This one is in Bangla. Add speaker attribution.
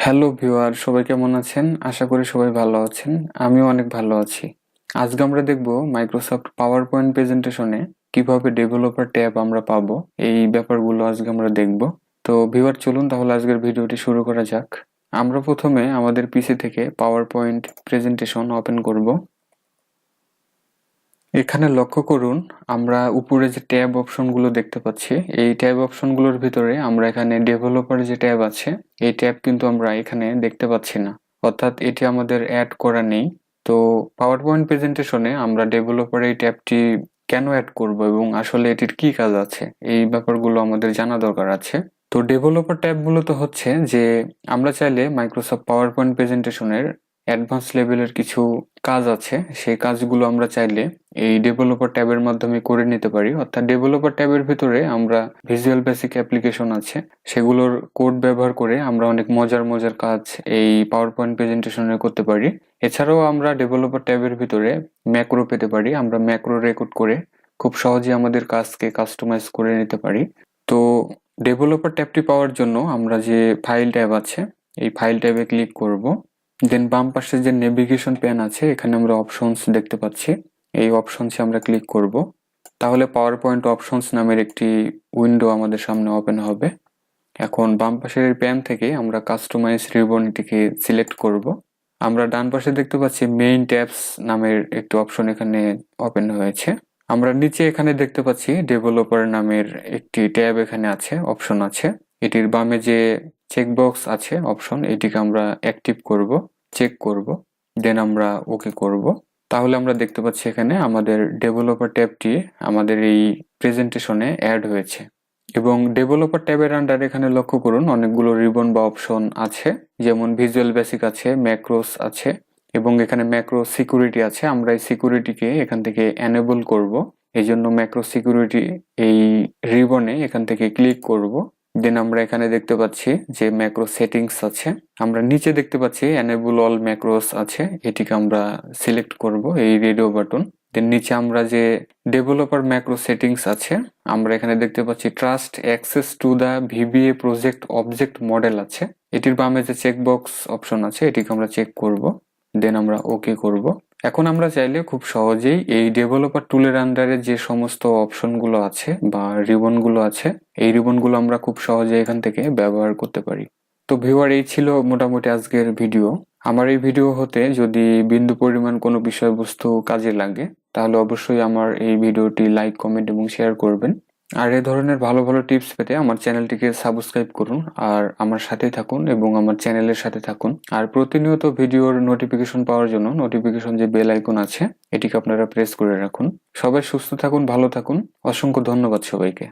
Speaker 1: হ্যালো ভিউয়ার, সবাই কেমন আছেন? আশা করি সবাই ভালো আছেন। আমিও অনেক ভালো আছি। আজকে আমরা দেখব মাইক্রোসফট পাওয়ার পয়েন্ট প্রেজেন্টেশনে কিভাবে ডেভেলপার ট্যাব আমরা পাবো, এই ব্যাপারগুলো আজকে আমরা দেখব। তো ভিউয়ার, চলুন তাহলে আজকের ভিডিওটি শুরু করা যাক। আমরা প্রথমে আমাদের পিসি থেকে পাওয়ার পয়েন্ট প্রেজেন্টেশন ওপেন করব। এখানে লক্ষ্য করুন, আমরা উপরে যে ট্যাব অপশনগুলো দেখতে পাচ্ছি, এই ট্যাব অপশনগুলোর ভিতরে আমরা এখানে ডেভেলপার যে ট্যাব আছে, এই ট্যাব কিন্তু আমরা এখানে দেখতে পাচ্ছি না, অর্থাৎ এটি আমাদের অ্যাড করা নেই। তো পাওয়ার পয়েন্ট প্রেজেন্টেশনে আমরা ডেভেলপার এই ট্যাবটি কেন অ্যাড করব এবং আসলে এটির কি কাজ আছে, এই ব্যাপারগুলো আমাদের জানা দরকার আছে। তো ডেভেলপার ট্যাবগুলো তো হচ্ছে যে আমরা চাইলে মাইক্রোসফট পাওয়ার পয়েন্ট প্রেজেন্টেশনের অ্যাডভান্স লেভেলের কিছু কাজ আছে, সেই কাজগুলো আমরা চাইলে এই ডেভেলপার ট্যাবের মাধ্যমে করে নিতে পারি। অর্থাৎ ডেভেলপার ট্যাবের ভিতরে আমরা ভিজুয়াল বেসিক অ্যাপ্লিকেশন আছে, সেগুলোর কোড ব্যবহার করে আমরা অনেক মজার মজার কাজ এই পাওয়ার পয়েন্ট প্রেজেন্টেশনে করতে পারি। এছাড়াও আমরা ডেভেলপার ট্যাবের ভিতরে ম্যাক্রো পেতে পারি, আমরা ম্যাক্রো রেকর্ড করে খুব সহজে আমাদের কাজকে কাস্টমাইজ করে নিতে পারি। তো ডেভেলপার ট্যাবটি পাওয়ার জন্য আমরা যে ফাইল ট্যাব আছে, এই ফাইল ট্যাবে ক্লিক করব। দেন বাম পাশে যে নেভিগেশন প্যান আছে, এখানে আমরা অপশনস দেখতে পাচ্ছি, এই অপশনসে আমরা ক্লিক করব। তাহলে পাওয়ার পয়েন্ট অপশনস নামের একটি উইন্ডো আমাদের সামনে ওপেন হবে। এখন বাম পাশের প্যান থেকে আমরা কাস্টমাইজ রিবন এটিকে সিলেক্ট করব। আমরা ডান পাশে দেখতে পাচ্ছি মেইন ট্যাবস নামের একটি অপশন এখানে ওপেন হয়েছে। আমরা নিচে এখানে দেখতে পাচ্ছি ডেভেলপার নামের একটি ট্যাব এখানে আছে, অপশন আছে। এটির বামে যে চেকবক্স আছে অপশন, এটিকে আমরা অ্যাক্টিভ করব, চেক করব, দেন আমরা ওকে করব। তাহলে আমরা দেখতে পাচ্ছি এখানে আমাদের ডেভেলপার ট্যাবটি আমাদের এই প্রেজেন্টেশনে অ্যাড হয়েছে। এবং ডেভেলপার ট্যাবের আন্ডার এখানে লক্ষ্য করুন অনেকগুলো রিবন বা অপশন আছে, যেমন ভিজুয়াল বেসিক আছে, ম্যাক্রোস আছে, এবং এখানে ম্যাক্রো সিকিউরিটি আছে। আমরা এই সিকিউরিটিকে এখান থেকে এনেবল করব, এই জন্য ম্যাক্রো সিকিউরিটি এই রিবনে এখান থেকে ক্লিক করব। দেন আমরা এখানে দেখতে পাচ্ছি যে ম্যাক্রো সেটিংস আছে, আমরা নিচে দেখতে পাচ্ছি এনেবল অল ম্যাক্রোস আছে, এটিকে আমরা সিলেক্ট করব, এই রেডিও বাটন। দেন নিচে আমরা যে ডেভেলপার ম্যাক্রো সেটিংস আছে, আমরা এখানে দেখতে পাচ্ছি trust access to the VBA project object model আছে, এটির বামে যে চেকবক্স অপশন আছে, এটিকে আমরা চেক করব, দেন আমরা ওকে করব। এখন আমরা চাইলে খুব সহজেই এই ডেভেলপার টুলের আন্ডারে যে সমস্ত অপশনগুলো আছে বা রিবনগুলো আছে, এই রিবনগুলো আমরা খুব সহজে এখান থেকে ব্যবহার করতে পারি। তো ভিউয়ার, এই ছিল মোটামুটি আজকের ভিডিও। আমার এই ভিডিও হতে যদি বিন্দু পরিমাণ কোনো বিষয়বস্তু কাজে লাগে, তাহলে অবশ্যই আমার এই ভিডিওটি লাইক, কমেন্ট এবং শেয়ার করবেন। আর এই ধরনের ভালো ভালো টিপস পেতে আমার চ্যানেলটিকে সাবস্ক্রাইব করুন, আর আমার সাথেই থাকুন এবং আমার চ্যানেলের সাথে থাকুন। আর প্রতিনিয়ত ভিডিওর নোটিফিকেশন পাওয়ার জন্য নোটিফিকেশন যে বেল আইকন আছে, এটিকে আপনারা প্রেস করে রাখুন। সবাই সুস্থ থাকুন, ভালো থাকুন। অসংখ্য ধন্যবাদ সবাইকে।